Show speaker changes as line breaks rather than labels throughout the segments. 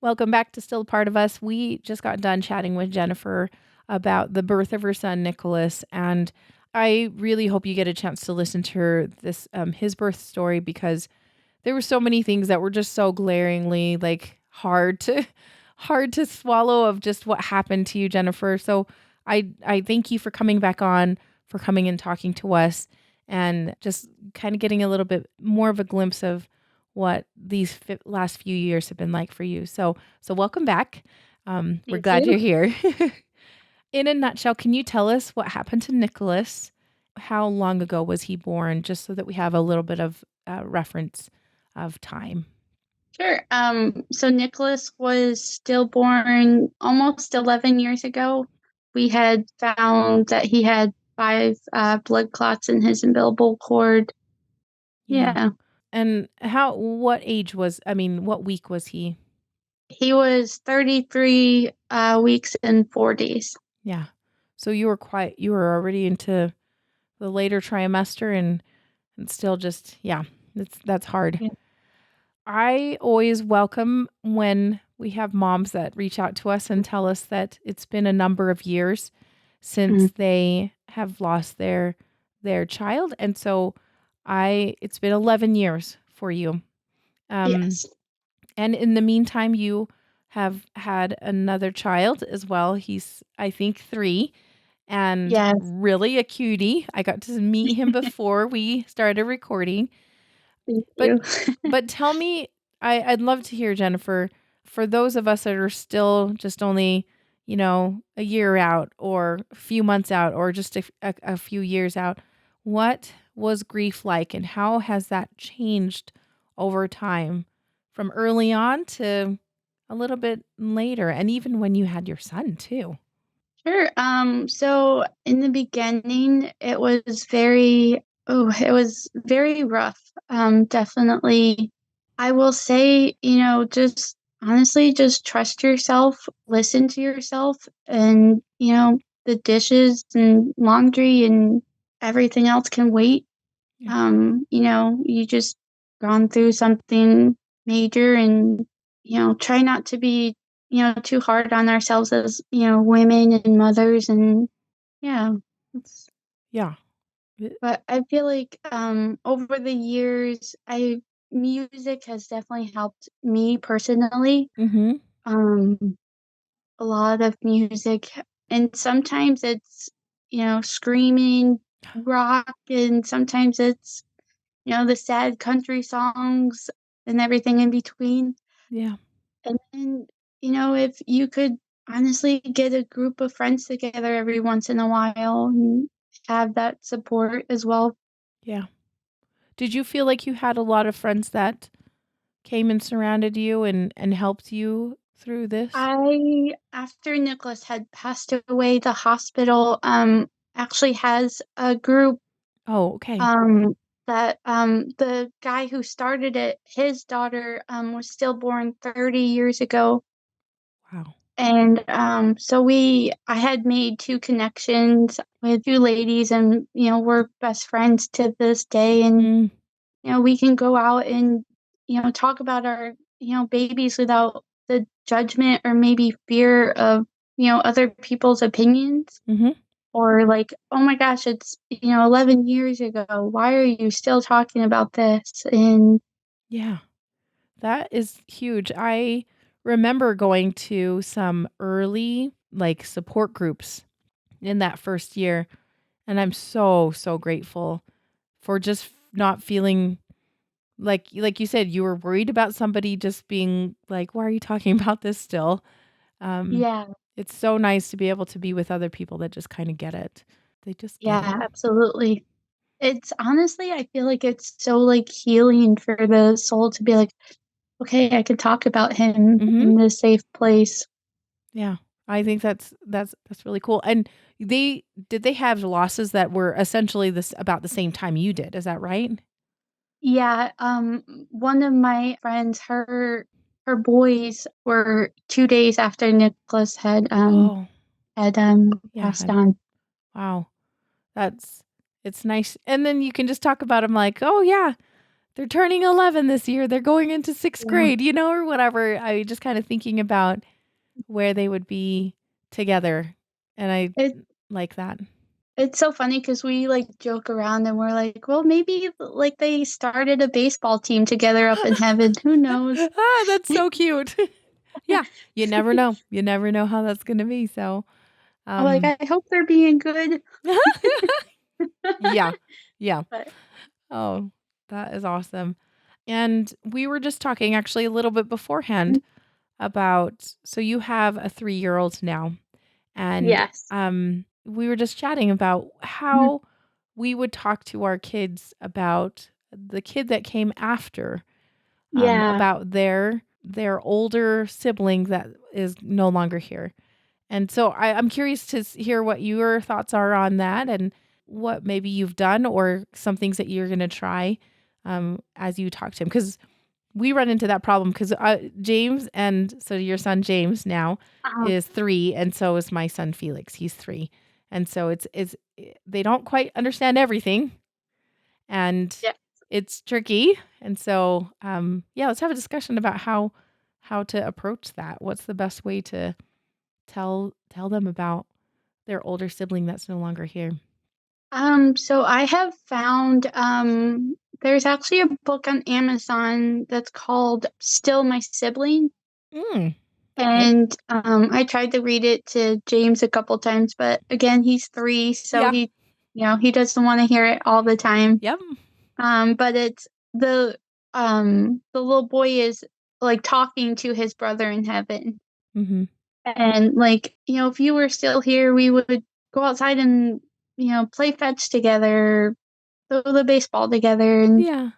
Welcome back to Still Part of Us. We just got done chatting with Jennifer about the birth of her son, Nicholas, and I really hope you get a chance to listen to his birth story, because there were so many things that were just so glaringly hard to swallow of just what happened to you, Jennifer. So I thank you for coming back on, for coming and talking to us, and just kind of getting a little bit more of a glimpse of what these last few years have been like for you. So welcome back. We're
Thank
glad
you.
you're here. In a nutshell, can you tell us what happened to Nicholas? How long ago was he born? Just so that we have a little bit of reference of time.
Sure. So Nicholas was stillborn almost 11 years ago. We had found that he had five blood clots in his umbilical cord.
Yeah.
Yeah.
And what week was he?
He was 33 weeks and 4 days.
Yeah. So you were already into the later trimester, and still just, yeah, that's hard.
Yeah.
I always welcome when we have moms that reach out to us and tell us that it's been a number of years
Mm.
since they have lost their child. And so it's been 11 years for you. Um,
Yes.
and in the meantime, you have had another child as well. He's, I think, 3 and
Yes.
really a cutie. I got to meet him before we started recording.
Thank
But
you.
but tell me, I'd love to hear, Jennifer, for those of us that are still just only, a year out or a few months out or just a few years out, what was grief like, and how has that changed over time from early on to a little bit later, and even when you had your son too?
Sure. So in the beginning, it was very rough. Definitely. I will say, just honestly, just trust yourself, listen to yourself, and, the dishes and laundry and everything else can wait.
Yeah.
You just gone through something major and, try not to be, too hard on ourselves as, women and mothers and yeah. It's,
Yeah.
but I feel like over the years music has definitely helped me personally.
Mhm.
Um a lot of music and sometimes it's, screaming rock and sometimes it's the sad country songs and everything in between.
Yeah.
And then, if you could honestly get a group of friends together every once in a while and have that support as well.
Yeah. Did you feel like you had a lot of friends that came and surrounded you and helped you through this?
After Nicholas had passed away, the hospital actually has a group
Oh, okay.
um that the guy who started it, his daughter was stillborn 30 years ago.
Wow.
And so I had made two connections with two ladies, and we're best friends to this day. And
Mm,
we can go out and talk about our babies without the judgment or maybe fear of other people's opinions.
mhm.
Or like, oh my gosh, it's 11 years ago. Why are you still talking about this? And
Yeah. That is huge. I remember going to some early, support groups in that first year, and I'm so, so grateful for just not feeling like you said, you were worried about somebody just being like, "Why are you talking about this still?" Um,
yeah,
it's so nice to be able to be with other people that just kinda get it. They just get it.
yeah, absolutely. It's honestly, I feel like it's so like healing for the soul to be like, okay, I can talk about him
Mhm.
in this safe place.
Yeah. I think that's really cool. And they have losses that were essentially this about the same time you did, is that right?
Yeah, one of my friends, her boys were 2 days after Nicholas
Oh,
had
yeah,
passed on.
wow. That's it's nice. And then you can just talk about them like, "Oh, yeah, they're turning 11 this year. They're going into 6th
Yeah.
grade, or whatever. I just kind of thinking about where they would be together, and I
It
like that.
it's so funny because we, like, joke around and we're like, "Well, maybe, like, they started a baseball team together up in heaven. Who knows?"
That's so cute. Yeah, you never know. You never know how that's gonna be, so,
I'm like,
um
"I hope they're being good."
Yeah, yeah.
But
Oh, that is awesome. And we were just talking actually a little bit beforehand
mm,
about so you have a 3-year-old now, and,
yes.
we were just chatting about
Mhm.
how we would talk to our kids about the kid that came after,
Yeah.
about their older sibling that is no longer here. And so I'm curious to hear what your thoughts are on that and what maybe you've done or some things that you're going to try as you talk to him. Because we run into that problem because James, and so your son James now
Uh-huh.
is 3, and so is my son Felix. He's 3. And so they don't quite understand everything, and
Yeah.
it's tricky. And so yeah, let's have a discussion about how to approach that. What's the best way to tell them about their older sibling that's no longer here?
So I have found, there's actually a book on Amazon that's called Still My Sibling,
Mm, okay.
and, I tried to read it to James a couple times, but again, he's 3, so
Yeah.
he doesn't wanna hear it all the time.
Yep.
But it's the little boy is, like, talking to his brother in heaven,
Mhm.
and, like, if you were still here, we would go outside and, play fetch together, throw the baseball together, and
Yeah.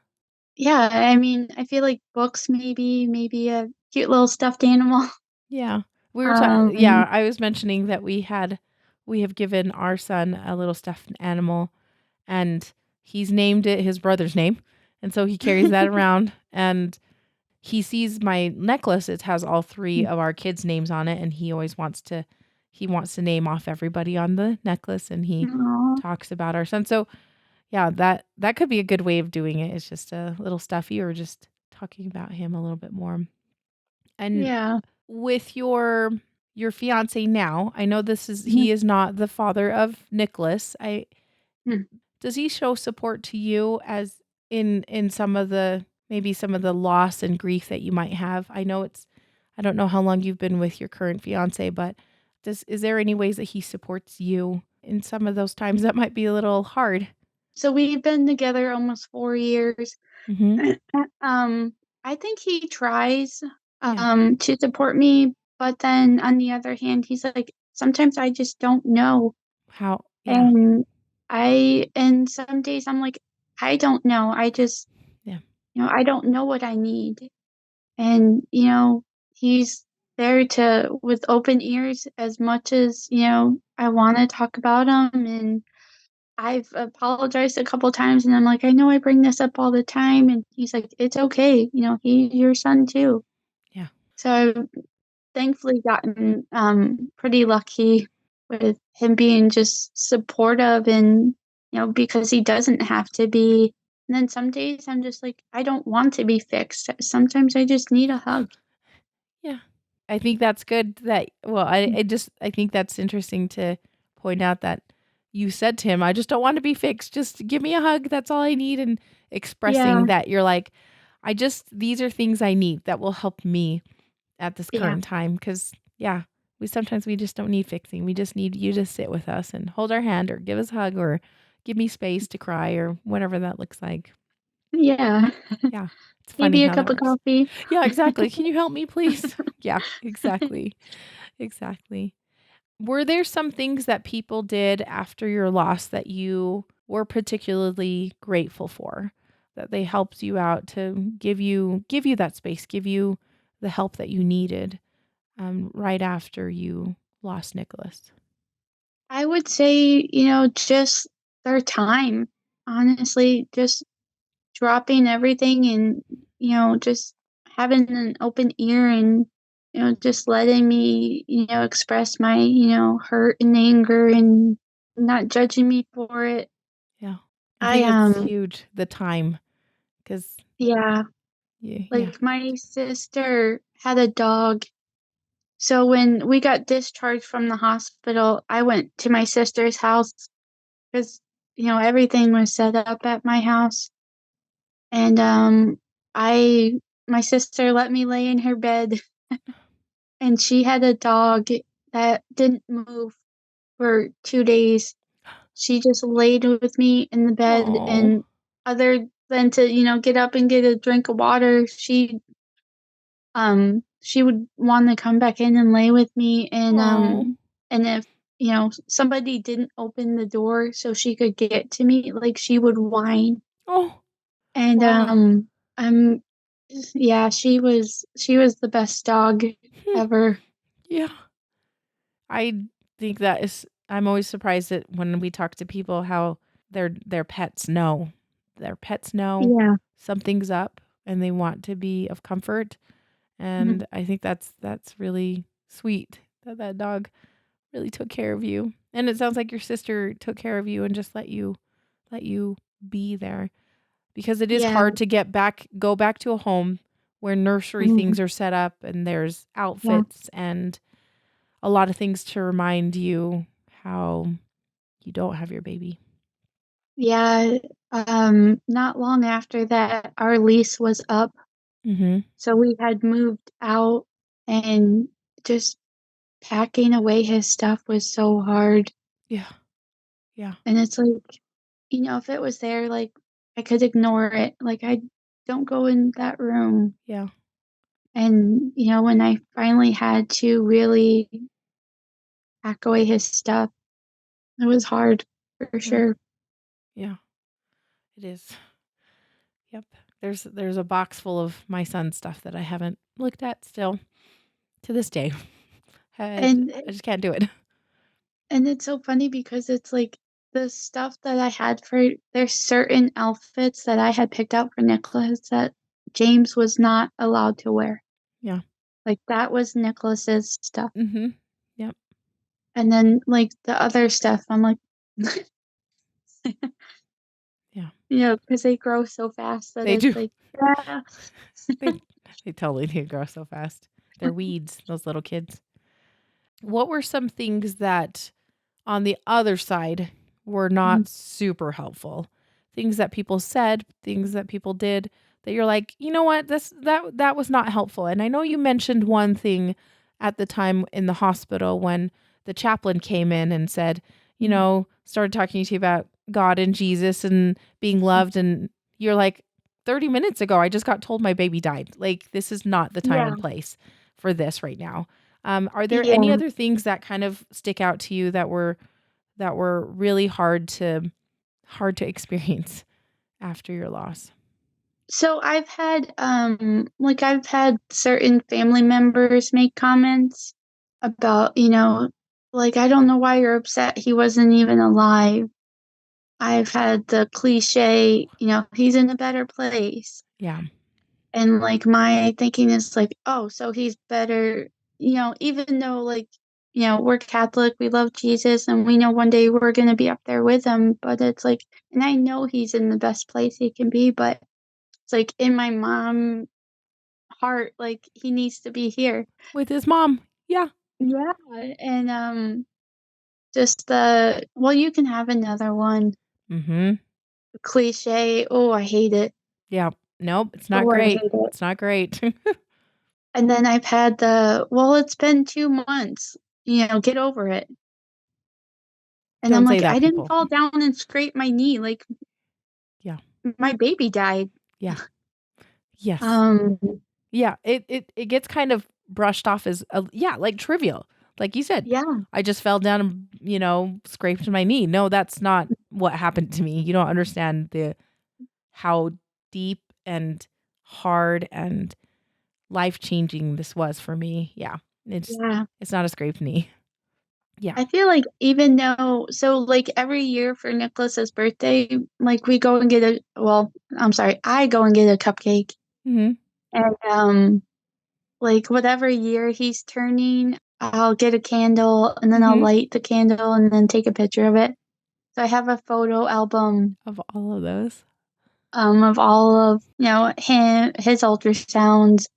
yeah, I mean, I feel like books maybe a cute little stuffed animal.
Yeah. Yeah,
Um,
I was mentioning that we have given our son a little stuffed animal, and he's named it his brother's name, and so he carries that around, and he sees my necklace, it has all 3 of our kids' names on it, and he wants to name off everybody on the necklace, and he
Aw,
talks about our son. So, yeah, that could be a good way of doing it. It's just a little stuffy or just talking about him a little bit more. And
yeah.
with your fiancé now, I know
Mhm.
he is not the father of Nicholas. I
Mm.
Does he show support to you as in some of the maybe some of the loss and grief that you might have? I don't know how long you've been with your current fiancé, but is there any ways that he supports you in some of those times that might be a little hard?
So we've been together almost 4 years.
Mhm.
Um, I think he tries,
Yeah.
to support me, but then on the other hand, he's like, "Sometimes I just don't know."
Yeah.
And some days I'm like, "I don't know. I just,
Yeah.
I don't know what I need." And, he's there to with open ears as much as, I wanna talk about him, and I've apologized a couple times, and I'm like, "I know I bring this up all the time," and he's like, "It's okay, he's your son too."
Yeah.
So I've thankfully gotten, pretty lucky with him being just supportive and, because he doesn't have to be. And then some days I'm just like, I don't want to be fixed. Sometimes I just need a hug.
Yeah. I think that's good that well, I think that's interesting to point out that you said to him, "I just don't want to be fixed. Just give me a hug. That's all I need." And expressing
Yeah,
that you're like, these are things I need that will help me at this
yeah,
current time." Because yeah, we just don't need fixing. We just need you to sit with us and hold our hand or give us a hug or give me space to cry or whatever that looks like.
yeah.
Yeah. It's funny
Maybe a
how that
cup of
works.
coffee.
Yeah, exactly. "Can you help me, please?" Yeah, exactly. Exactly. Were there some things that people did after your loss that you were particularly grateful for? That they helped you out to give you that space, give you the help that you needed, right after you lost Nicholas?
I would say, just their time. Honestly, just dropping everything and, just having an open ear and, just letting me, express my, hurt and anger and not judging me for it.
Yeah. I
I,
think it's huge, the time, 'Cause
Yeah.
yeah.
Like, my sister had a dog. So when we got discharged from the hospital, I went to my sister's house because, everything was set up at my house. And, I my sister let me lay in her bed, and she had a dog that didn't move for 2 days. She just laid with me in the bed,
Oh.
and other than to, get up and get a drink of water, she would wanna come back in and lay with me,
Oh.
and if, somebody didn't open the door so she could get to me, like, she would whine,
Oh.
and,
Wow.
um yeah, she was the best dog
Hmm.
ever.
Yeah. I think that is I'm always surprised that when we talk to people how their pets know. Their pets know
Yeah.
something's up and they want to be of comfort,
Mhm.
and I think that's really sweet that that dog really took care of you. And it sounds like your sister took care of you and just let you be there because it is
Yeah.
hard to go back to a home where nursery
Mhm.
things are set up and there's
Yeah.
outfits and a lot of things to remind you how you don't have your baby.
Yeah, not long after that, our lease was up,
Mhm.
so we had moved out, and just packing away his stuff was so hard,
Yeah. Yeah.
and it's like, if it was there, like, I could ignore it, like, I don't go in that room,
Yeah.
and, when I finally had to really pack away his stuff, it was hard, for
Yeah.
sure.
Yeah. It is. Yep. There's a box full of my son's stuff that I haven't looked at still to this day.
And
I just can't do it.
And it's so funny because it's like the stuff that I had for there's certain outfits that I had picked out for Nicholas that James was not allowed to wear.
Yeah.
Like, that was Nicholas's stuff.
Mhm. Yep.
And then, like, the other stuff, I'm like,
Yeah.
because they grow so fast that
They
it's
do.
like, yeah.
They they totally do grow so fast. They're weeds, those little kids. What were some things that on the other side were
Mhm.
not super helpful? Things that people said, things that people did that you're like, "You know what? That was not helpful." And I know you mentioned one thing at the time in the hospital when the chaplain came in and said,
Mhm.
started talking to you about God and Jesus and being loved and you're like, 30 minutes ago I just got told my baby died. Like this is not the time
Yeah.
and place for this right now. Are there any
Yeah.
other things that kind of stick out to you that were really hard to experience after your loss?
So I've had certain family members make comments about, like, I don't know why you're upset he wasn't even alive. I've had the cliche, he's in a better place.
Yeah.
And like my thinking is like, oh, so he's better, even though like, we're Catholic, we love Jesus, and we know one day we're gonna be up there with him, but it's like, and I know he's in the best place he can be, but it's like in my mom heart, like, he needs to be here.
With his mom. Yeah.
Yeah, and, just the "Well, you can have another one."
Mhm.
Cliche. Oh, I hate it.
Yeah. Nope, it's not
Oh, I
great.
hate it.
It's not great.
And then I've had the, "Well, it's been 2 months, get over it." And I'm
Don't say
like,
that,
"I didn't
people.
fall down and scrape my knee, like,
Yeah.
my baby died."
Yeah. Yes.
Um,
Yeah, it gets kind of brushed off as yeah, like trivial. Like you said,
yeah,
I just fell down and, scraped my knee. No, that's not what happened to me. You don't understand the how deep and hard and life-changing this was for me. Yeah.
yeah.
It's not a scraped knee. Yeah.
I feel like even though like, every year for Nicholas's birthday, like, we go and get a well, I'm sorry, I go and get a cupcake,
Mhm.
and, like, whatever year he's turning, I'll get a candle, and then I'll
Mhm.
light the candle and then take a picture of it. So I have a photo album,
Of all of those.
of all of, his ultrasounds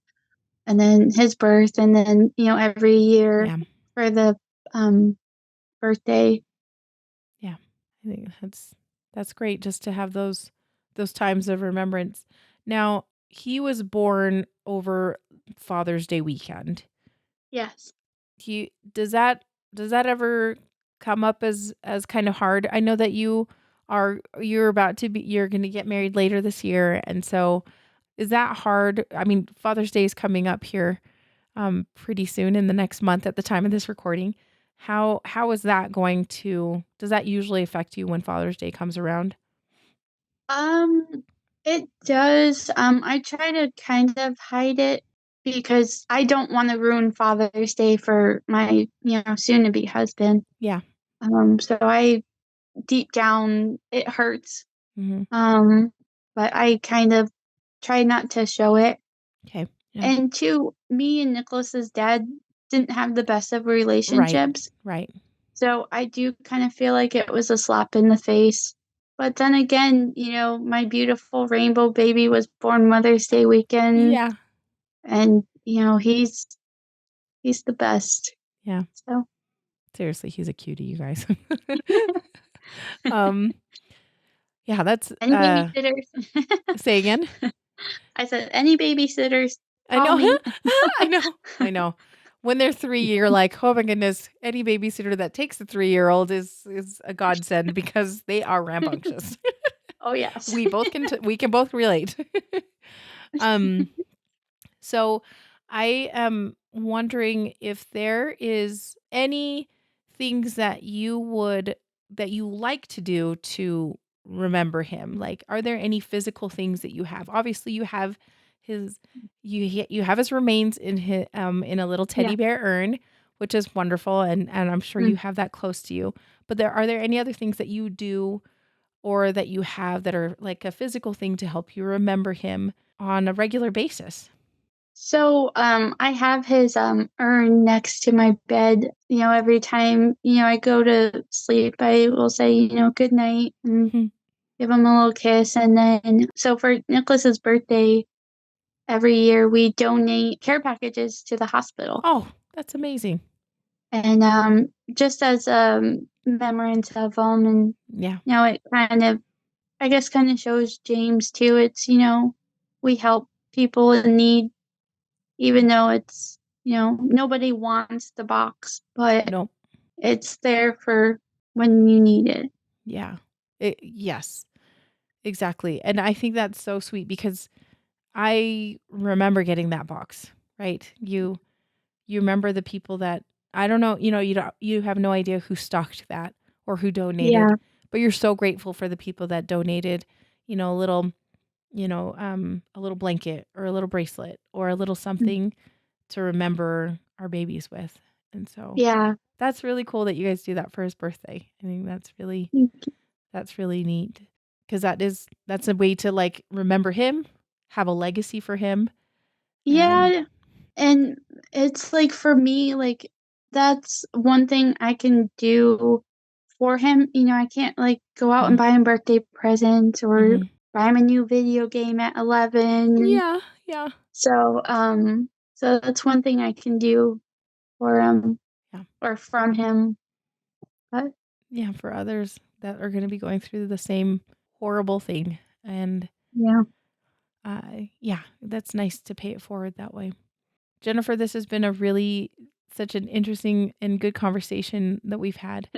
and then his birth and then, every year
Yeah.
for the birthday.
Yeah. I think that's great just to have those times of remembrance. Now, he was born over Father's Day weekend.
Yes.
He does that ever come up as kind of hard? I know that you're about to be you're going to get married later this year, and so is that hard? I mean, Father's Day is coming up here pretty soon in the next month at the time of this recording. How is that going to does that usually affect you when Father's Day comes around?
Um, it does. I try to kind of hide it because I don't want to ruin Father's Day for my, soon to be husband.
Yeah.
So I deep down it hurts.
Mhm.
But I kind of try not to show it.
Okay. Yeah.
And two, me and Nicholas's dad didn't have the best of
Right.
relationships.
Right.
So I do kind of feel like it was a slap in the face. But then again, my beautiful rainbow baby was born Mother's Day weekend
Yeah.
and he's the best.
Yeah.
So
Seriously, he's a cutie, you guys. um yeah, that's
any babysitters?
say again?
I said any babysitters,
I
call
know.
me.
I know. I know. When they're 3, you're like, "Oh my goodness, any babysitter that takes a 3-year-old is a godsend because they are rambunctious."
Oh yes.
We can both relate. Um, so I am wondering if there is any things that you like to do to remember him. Like, are there any physical things that you have? Obviously, you have his you have his remains in a little
Yeah.
teddy bear urn, which is wonderful, and I'm sure you
Mm.
have that close to you. But there any other things that you do or that you have that are like a physical thing to help you remember him on a regular basis?
So, I have his urn next to my bed. Every time, I go to sleep, I will say, good night and
Mhm.
give him a little kiss. And then, so for Nicholas's birthday, every year we donate care packages to the hospital.
Oh, that's amazing.
And just as remembrance of him, and
Yeah.
it kind of, I guess, kind of shows James too. It's, we help people in need even though it's, nobody wants the box, but
No.
it's there for when you need it.
Yeah. Yes, exactly. And I think that's so sweet because I remember getting that box, right? You remember the people that I don't know, you have no idea who stocked that or who donated,
Yeah.
but you're so grateful for the people that donated, a little, a little blanket or a little bracelet or a little
Mm.
something to remember our babies with. And so
Yeah.
that's really cool that you guys do that for his birthday. I think that's really neat because that's a way to like remember him, have a legacy for him, and
Yeah. And it's like for me, like that's one thing I can do for him. I can't like go out and
mhm,
buy him birthday presents or
mhm.
buy him a new video game at 11.
Yeah, yeah,
So, so that's one thing I can do for him
yeah,
or from him. But
yeah. For others that are going to be going through the same horrible thing, and
yeah.
yeah, that's nice to pay it forward that way. Jennifer, this has been a really such an interesting and good conversation that we've had.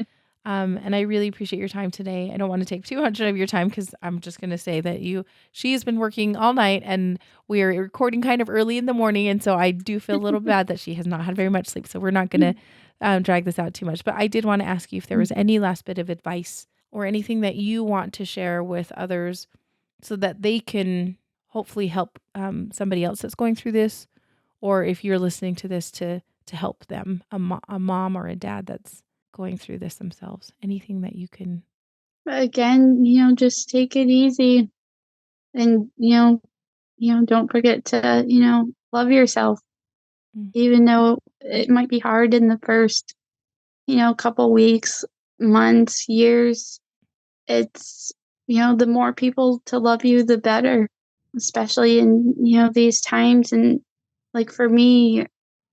And I really appreciate your time today. I don't want to take too much of your time because I'm just going to say that she has been working all night and we are recording kind of early in the morning. And so I do feel a little bad that she has not had very much sleep. So we're not going to drag this out too much. But I did want to ask you if there was any last bit of advice or anything that you want to share with others so that they can hopefully help somebody else that's going through this, or if you're listening to this to help them, a mom or a dad that's going through this themselves. Anything that you can.
But again, just take it easy and, don't forget to, love yourself,
Mm,
even though it might be hard in the first, couple weeks, months, years. It's the more people to love you, the better, especially in, these times. And like for me,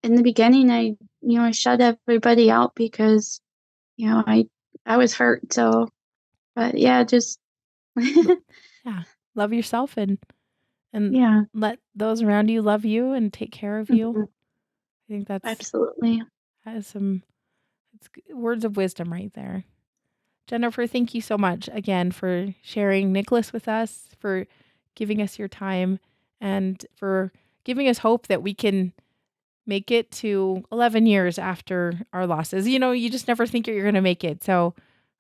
in the beginning, I shut everybody out because, I was hurt. So, but yeah, just,
L Yeah. Love yourself and
yeah,
let those around you love you and take care of you.
mhm,
I think
absolutely.
that is some it's g words of wisdom right there. Jennifer, thank you so much again for sharing Nicholas with us, for giving us your time, and for giving us hope that we can make it to 11 years after our losses. You just never think you're gonna make it. So,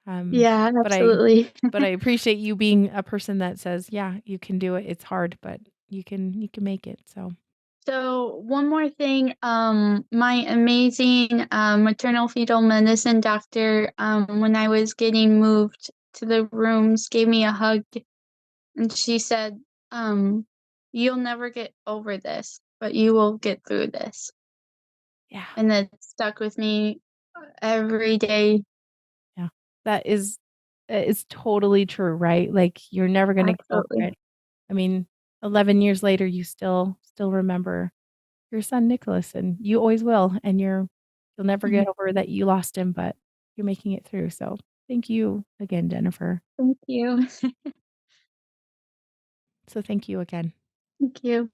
Yeah,
but I
absolutely.
but I appreciate you being a person that says, "Yeah, you can do it. It's hard, but you can make it." So,
So one more thing, my amazing maternal fetal medicine doctor, when I was getting moved to the rooms, gave me a hug, and she said, um, "You'll never get over this, but you will get through this."
yeah,
And that stuck with me every day.
yeah. That is totally true, right? Like, you're never gonna get over
Absolutely.
it. I mean, 11 years later, you still remember your son Nicholas, and you always will, and you'll never
Mhm.
get over that you lost him, but you're making it through. So, thank you again, Jennifer.
Thank you.
So, thank you again.
Thank you.